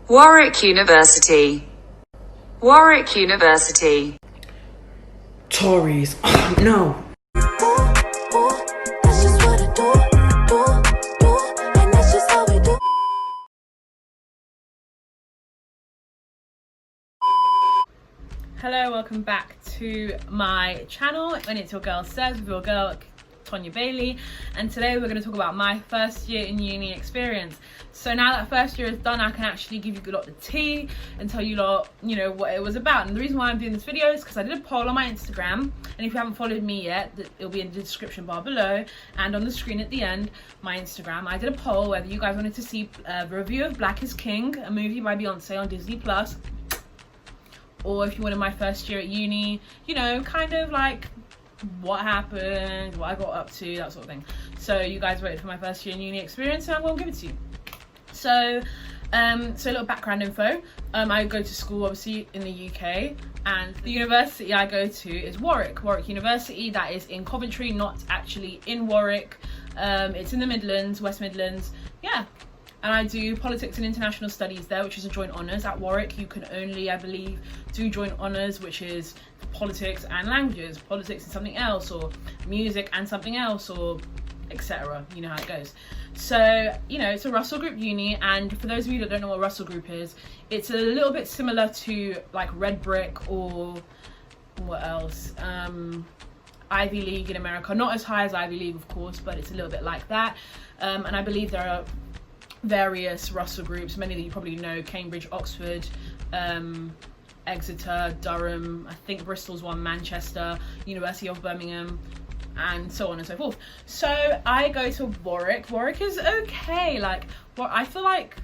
Warwick University. Warwick University. Tories. No. Hello, welcome back to my channel, and it's your girl Says with your girl Tonya Bailey, and today we're going to talk about my first year in uni experience. So now that first year is done, I can actually give you a lot of tea and tell you lot, what it was about. And the reason why I'm doing this video is because I did a poll on my Instagram, and if you haven't followed me yet, it'll be in the description bar below and on the screen at the end, my Instagram. I did a poll whether you guys wanted to see a review of Black is King, a movie by Beyonce on Disney Plus, or if you wanted my first year at uni, kind of like what happened, what I got up to, that sort of thing. So you guys voted for my first year in uni experience, and I'm going to give it to you. So a little background info. I go to school obviously in the UK, and the university I go to is Warwick University. That is in Coventry, not actually in Warwick. It's in the Midlands, West Midlands, yeah. And I do politics and international studies there, which is a joint honours. At Warwick you can only, I believe, do joint honours, which is politics and languages, politics and something else, or music and something else, or etc. You know how it goes. So it's a Russell Group uni, and for those of you that don't know what Russell Group is, it's a little bit similar to like Red Brick, or what else, Ivy League in America. Not as high as Ivy League, of course, but it's a little bit like that. And I believe there are various Russell groups, many that you probably know: Cambridge, Oxford, Exeter, Durham, I think Bristol's one, Manchester, University of Birmingham, and so on and so forth. So I go to Warwick. Warwick is okay. Well, I feel like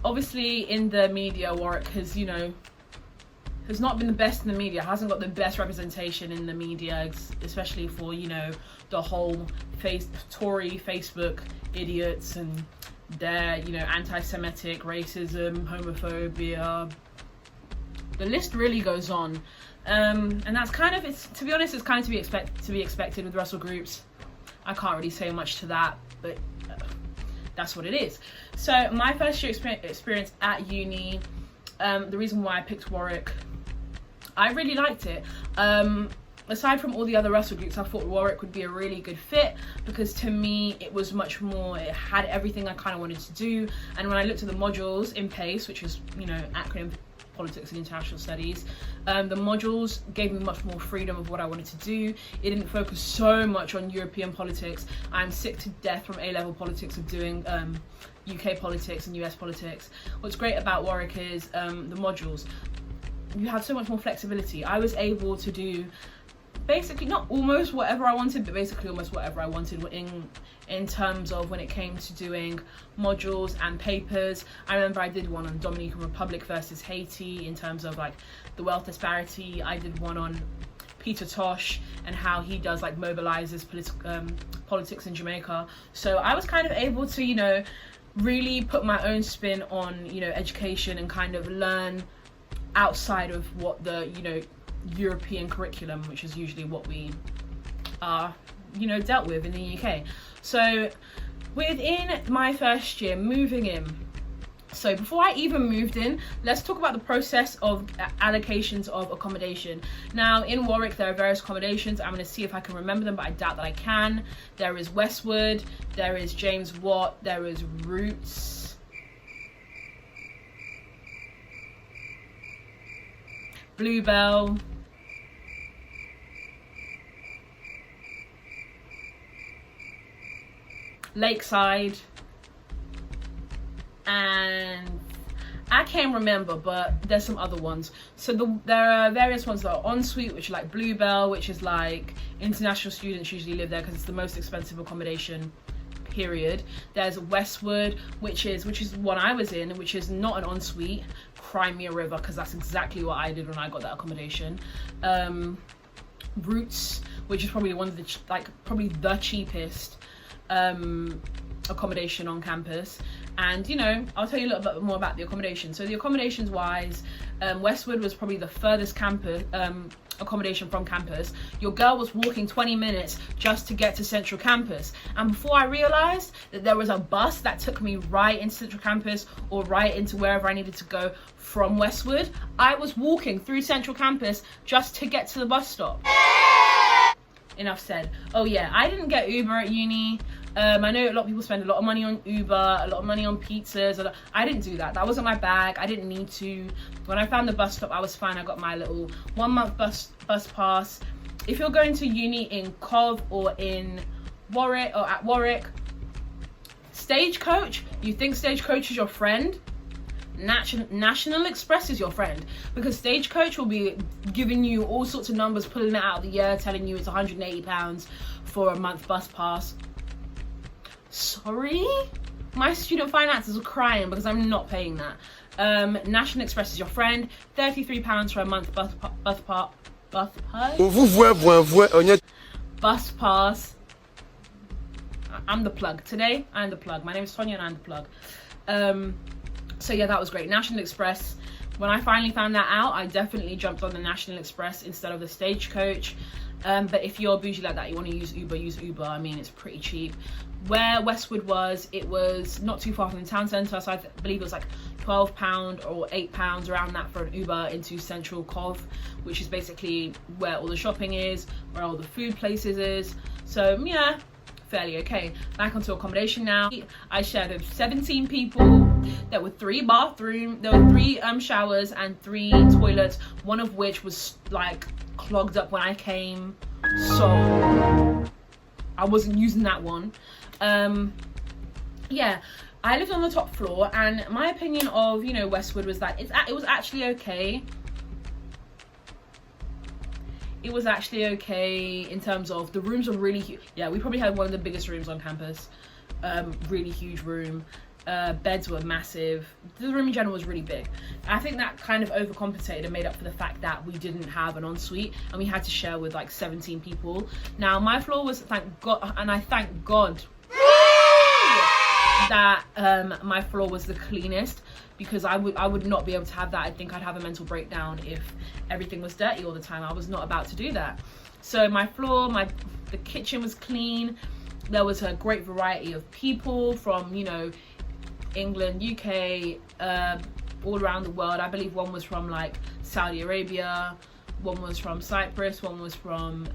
obviously in the media Warwick has has not been the best in the media, hasn't got the best representation in the media, especially for the whole Tory Facebook idiots and their anti-Semitic, racism, homophobia. The list really goes on, and that's kind of, to be honest, it's kind of to be expected with Russell groups. I can't really say much to that, but that's what it is. So my first year experience at uni, the reason why I picked Warwick, I really liked it. Aside from all the other Russell groups, I thought Warwick would be a really good fit, because to me it was much more, it had everything I kind of wanted to do. And when I looked at the modules in PACE, which is acronym Politics and International Studies, the modules gave me much more freedom of what I wanted to do. It didn't focus so much on European politics. I'm sick to death from A-level politics of doing UK politics and US politics. What's great about Warwick is the modules. You had so much more flexibility. I was able to do basically not almost whatever I wanted, but basically almost whatever I wanted in terms of when it came to doing modules and papers. I remember I did one on Dominican Republic versus Haiti in terms of like the wealth disparity. I did one on Peter Tosh and how he does mobilizes politics in Jamaica. So I was kind of able to really put my own spin on education and kind of learn outside of what the European curriculum, which is usually what we are dealt with in the UK. So within my first year moving in, so before I even moved in, let's talk about the process of allocations of accommodation. Now in Warwick there are various accommodations. I'm going to see if I can remember them, but I doubt that I can. There is Westwood, there is James Watt, there is Roots, Bluebell, Lakeside, and I can't remember, but there's some other ones. So there are various ones that are ensuite, which are like Bluebell, which is like international students usually live there because it's the most expensive accommodation, period. There's Westwood, which is one I was in, which is not an ensuite. Crimea River, because that's exactly what I did when I got that accommodation. Roots, which is probably one of the probably the cheapest accommodation on campus. And I'll tell you a little bit more about the accommodation. So the accommodations wise, Westwood was probably the furthest campus accommodation from campus. Your girl was walking 20 minutes just to get to Central Campus, and before I realized that there was a bus that took me right into Central Campus or right into wherever I needed to go from Westwood, I was walking through Central Campus just to get to the bus stop. Enough said. Oh yeah, I didn't get Uber at uni. I know a lot of people spend a lot of money on Uber, a lot of money on pizzas. I didn't do that. That wasn't my bag. I didn't need to. When I found the bus stop, I was fine. I got my little 1 month bus pass. If you're going to uni in Cov or in Warwick or at Warwick, Stagecoach, you think Stagecoach is your friend? National Express is your friend, because Stagecoach will be giving you all sorts of numbers, pulling it out of the air, telling you it's £180 for a month bus pass. Sorry? My student finances are crying because I'm not paying that. National Express is your friend. £33 for a month bus pass. I'm the plug. Today, I'm the plug. My name is Sonia and I'm the plug. So yeah, that was great. National Express. When I finally found that out, I definitely jumped on the National Express instead of the Stagecoach. But if you're bougie like that, you want to use Uber. I mean, it's pretty cheap. Where Westwood was, it was not too far from the town centre, so I believe it was like £12 or £8 around that for an Uber into Central Cov, which is basically where all the shopping is, where all the food places is. So yeah, fairly okay. Back onto accommodation now. I shared with 17 people. There were 3 bathrooms, there were 3 showers and 3 toilets, one of which was like clogged up when I came, so I wasn't using that one. Yeah, I lived on the top floor, and my opinion of, you know, Westwood was that it was actually okay. It was actually okay in terms of the rooms were really huge. Yeah, we probably had one of the biggest rooms on campus. Really huge room. Beds were massive. The room in general was really big. I think that kind of overcompensated and made up for the fact that we didn't have an ensuite and we had to share with like 17 people. Now my floor was, thank God, and I thank God that my floor was the cleanest, because I would not be able to have that. I think I'd have a mental breakdown if everything was dirty all the time. I was not about to do that. So my floor, the kitchen was clean. There was a great variety of people from, you know, England, UK, all around the world. I believe one was from like Saudi Arabia, one was from Cyprus, one was from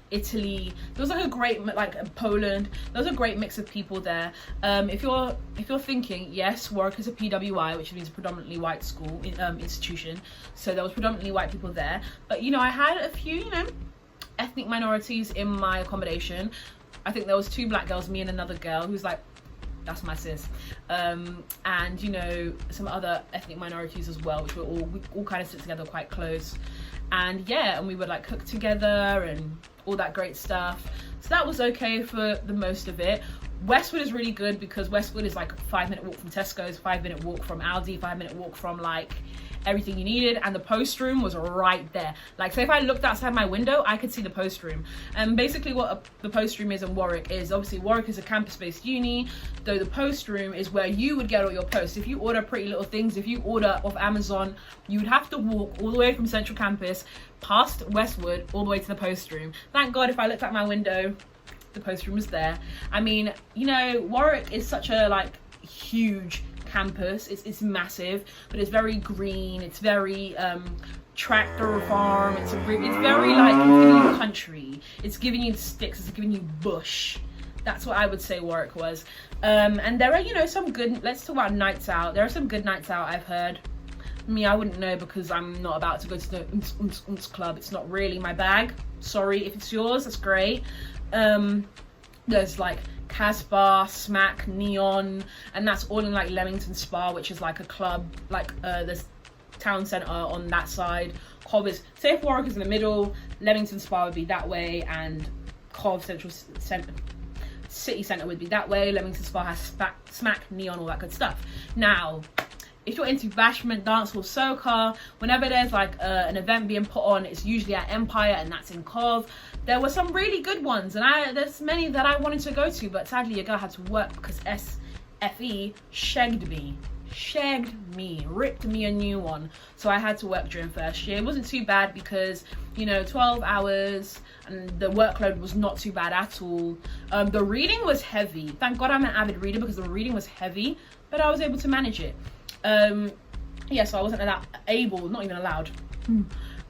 Italy. There was like a great, like Poland. There was a great mix of people there. If you're thinking, yes, Warwick is a PWI, which means a predominantly white school institution, so there was predominantly white people there. But you know, I had a few, you know, ethnic minorities in my accommodation. I think there was 2 black girls, me and another girl who's like, that's my sis, and you know, some other ethnic minorities as well, which we all kind of sit together quite close. And yeah, and we would like cook together and all that great stuff. So that was okay for the most of it. Westwood is really good because Westwood is like a 5-minute walk from Tesco's, 5-minute walk from Aldi, 5-minute walk from like everything you needed, and the post room was right there. Like, so if I looked outside my window, I could see the post room. And basically what the post room is in Warwick is, obviously Warwick is a campus-based uni, though the post room is where you would get all your posts. If you order Pretty Little Things, if you order off Amazon, you would have to walk all the way from Central Campus past Westwood all the way to the post room. Thank God if I looked out my window, the post room was there. I mean, you know, Warwick is such a like huge campus. It's massive, but it's very green. It's very tractor farm. It's very like, it's giving you country. It's giving you sticks. It's giving you bush. That's what I would say Warwick was. And there are, you know, some good. Let's talk about nights out. There are some good nights out, I've heard. Me, I wouldn't know because I'm not about to go to the club. It's not really my bag. Sorry if it's yours. That's great. There's like Casbah, Smack, Neon, and that's all in like Leamington Spa, which is like a club, like there's town centre on that side. Cov is, say if Warwick is in the middle, Leamington Spa would be that way, and Cov City Centre would be that way. Leamington Spa has Smack, Neon, all that good stuff. Now, if you're into bashment, dancehall, soca, whenever there's like an event being put on, it's usually at Empire, and that's in Cov. There were some really good ones, and there's many that I wanted to go to, but sadly your girl had to work because SFE shagged me. shagged me, ripped me a new one. So I had to work during first year. It wasn't too bad because, you know, 12 hours and the workload was not too bad at all. The reading was heavy. Thank God I'm an avid reader because the reading was heavy, but I was able to manage it. Yeah, so I wasn't not even allowed.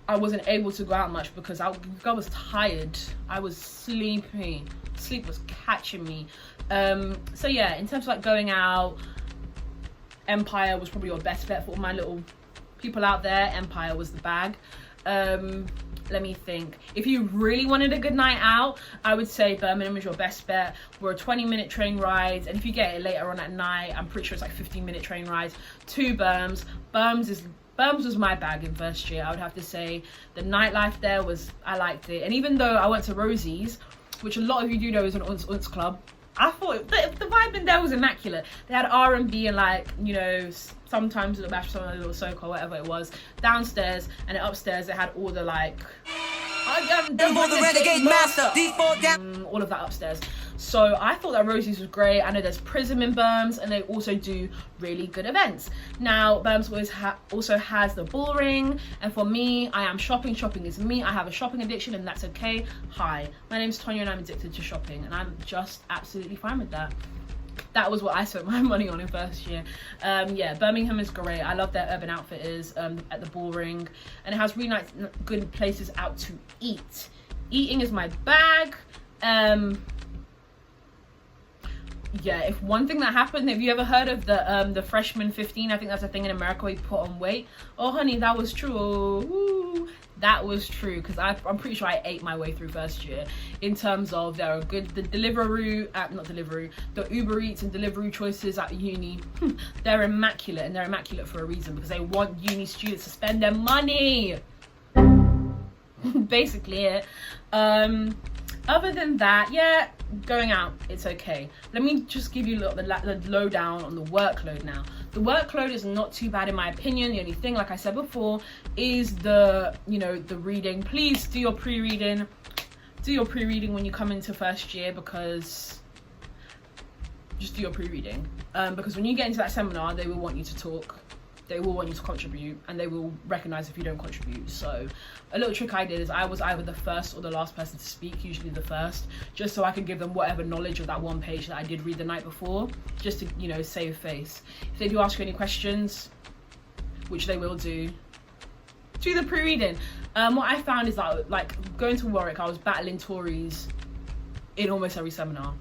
I wasn't able to go out much because I was tired. I was sleepy. Sleep was catching me. So yeah, in terms of like going out, Empire was probably your best bet for all my little people out there. Empire was the bag. Let me think. If you really wanted a good night out, I would say Birmingham is your best bet. We're a 20-minute train ride, and if you get it later on at night, I'm pretty sure it's like 15-minute train rides to Birms. Birms was my bag in first year. I would have to say the nightlife there I liked it. And even though I went to Rosie's, which a lot of you do know is an unce club, I thought the vibe in there was immaculate. They had R&B and like, you know, sometimes a little bash, sometimes a little soca, whatever it was, downstairs, and then upstairs they had all the like, the Renegade Master, all of that upstairs. So I thought that Rosie's was great. I know there's Prism in Birms, and they also do really good events. Now, Birms also has the Bull Ring, and for me, I am shopping. Shopping is me. I have a shopping addiction, and that's okay. Hi, my name's Tonya, and I'm addicted to shopping, and I'm just absolutely fine with that. That was what I spent my money on in first year. Yeah, Birmingham is great. I love their Urban Outfitters at the Bull Ring, and it has really nice, good places out to eat. Eating is my bag. Yeah, if one thing that happened, have you ever heard of the freshman 15? I think that's a thing in America where you put on weight. Oh honey, that was true. Ooh, that was true, because I'm pretty sure I ate my way through first year in terms of there are good the Uber Eats and Deliveroo choices at uni. They're immaculate, and they're immaculate for a reason, because they want uni students to spend their money. Basically it. Other than that, yeah, going out, it's okay. Let me just give you the lowdown on the workload now. The workload is not too bad in my opinion. The only thing, like I said before, is the reading. Please do your pre-reading. Do your pre-reading when you come into first year, because just do your pre-reading. Because when you get into that seminar, they will want you to talk. They will want you to contribute, and they will recognize if you don't contribute. So a little trick I did is I was either the first or the last person to speak, usually the first, just so I could give them whatever knowledge of that one page that I did read the night before, just to, you know, save face. If they do ask you any questions, which they will do the pre-reading. What I found is that, like, going to Warwick, I was battling Tories in almost every seminar.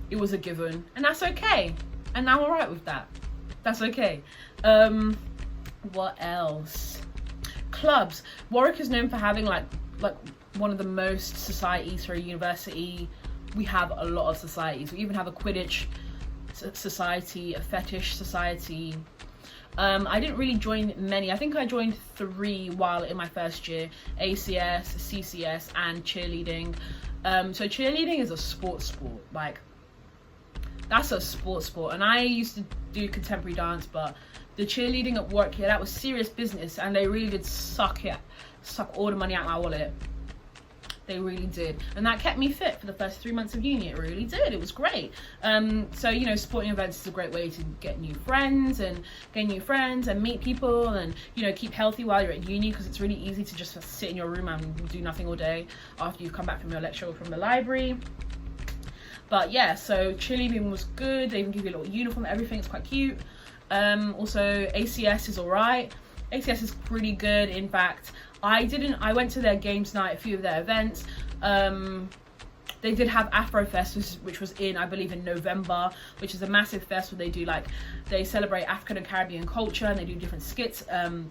It was a given, and that's okay. And I'm alright with that. That's okay. What else? Clubs. Warwick is known for having like one of the most societies for a university. We have a lot of societies. We even have a Quidditch society, a fetish society. I didn't really join many. I think I joined 3 while in my first year: ACS, CCS, and cheerleading. So cheerleading is a sport. Like, that's a sport. And I used to do contemporary dance, but the cheerleading at work here, that was serious business, and they really did suck all the money out of my wallet. They really did, and that kept me fit for the first 3 months of uni. It really did. It was great. So, you know, sporting events is a great way to get new friends and meet people, and, you know, keep healthy while you're at uni, because it's really easy to just sit in your room and do nothing all day after you've come back from your lecture or from the library. But yeah, so cheerleading was good. They even give you a little uniform, everything. It's quite cute. Also, ACS is alright. ACS is pretty good. In fact, I went to their games night, a few of their events. They did have Afrofest, which was I believe in November, which is a massive fest where they celebrate African and Caribbean culture, and they do different skits,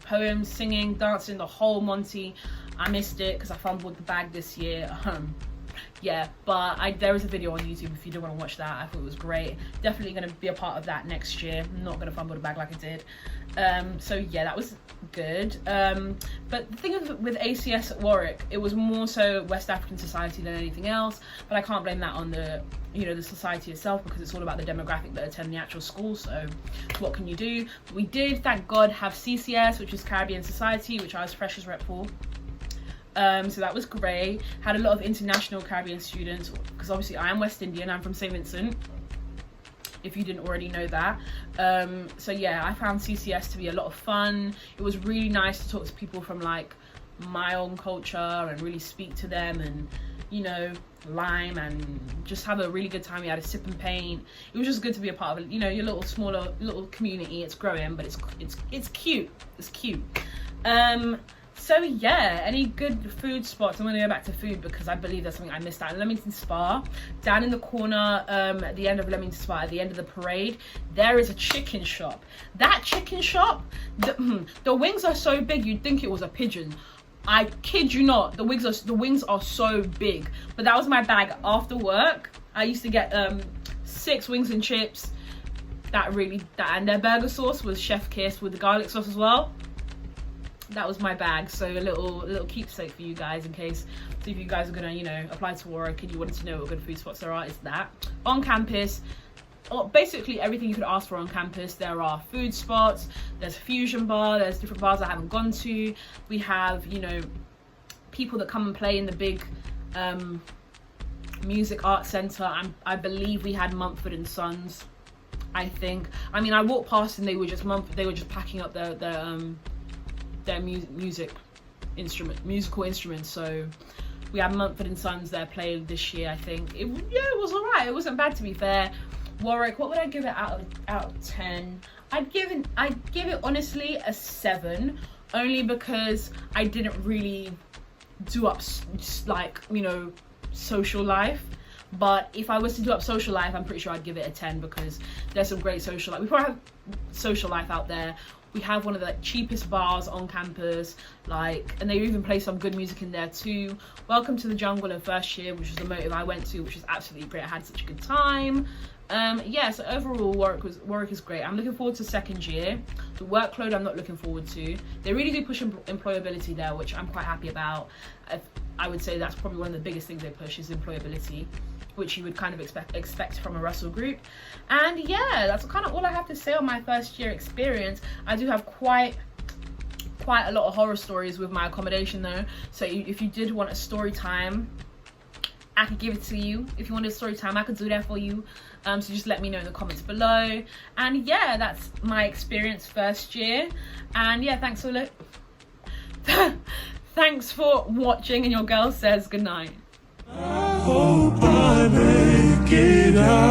poems, singing, dancing, the whole Monty. I missed it because I fumbled the bag this year. Yeah, but there is a video on YouTube if you do want to watch that. I thought it was great. Definitely going to be a part of that next year. I'm not going to fumble the bag like I did. So yeah, that was good. But the thing with ACS at Warwick, it was more so West African society than anything else. But I can't blame that on the society itself, because it's all about the demographic that attend the actual school. So what can you do? We did, thank God, have CCS, which is Caribbean Society, which I was freshers rep for. So that was great. Had a lot of international Caribbean students, because obviously I am West Indian, I'm from St. Vincent. if you didn't already know that. So yeah, I found CCS to be a lot of fun. It was really nice to talk to people from like my own culture and really speak to them, and you know, lime, and just have a really good time. We had a sip and paint. It was just good to be a part of it, you know, your little smaller little community. It's growing, but it's cute. It's cute. So yeah, any good food spots? I'm gonna go back to food because I believe that's something I missed out. Leamington Spa, down in the corner, at the end of Leamington Spa, at the end of the parade, there is a chicken shop. That chicken shop, the wings are so big you'd think it was a pigeon. I kid you not, the wings are so big. But that was my bag after work. I used to get 6 wings and chips. And their burger sauce was chef kiss with the garlic sauce as well. That was my bag. So a little keepsake for you guys, in case, so if you guys are gonna, you know, apply to Warwick and you wanted to know what good food spots there are, is that on campus. Basically everything you could ask for on campus. There are food spots, there's a fusion bar, there's different bars I haven't gone to. We have, you know, people that come and play in the big music art centre. I believe we had Mumford and Sons, I think. I mean, I walked past and they were just packing up their musical instruments. So we had Mumford and Sons there playing this year, I think. It was alright. It wasn't bad, to be fair. Warwick, what would I give it out of 10? I'd give it honestly a 7, only because I didn't really do up like, you know, social life. But if I was to do up social life, I'm pretty sure I'd give it a 10, because there's some great social life. We probably have social life out there. We have one of the cheapest bars on campus, like, and they even play some good music in there too. Welcome to the Jungle in first year, which was the motive I went to, which was absolutely great. I had such a good time. Yeah, so overall Warwick is great. I'm looking forward to second year. The workload I'm not looking forward to. They really do push employability there, which I'm quite happy about. I would say that's probably one of the biggest things they push, is employability, which you would kind of expect from a Russell group. And yeah, that's kind of all I have to say on my first year experience. I do have quite a lot of horror stories with my accommodation though, so if you did want a story time, I could give it to you. If you wanted a story time, I could do that for you. So just let me know in the comments below. And yeah, that's my experience first year. And yeah, thanks for watching, and your girl says good night. I hope I make it out.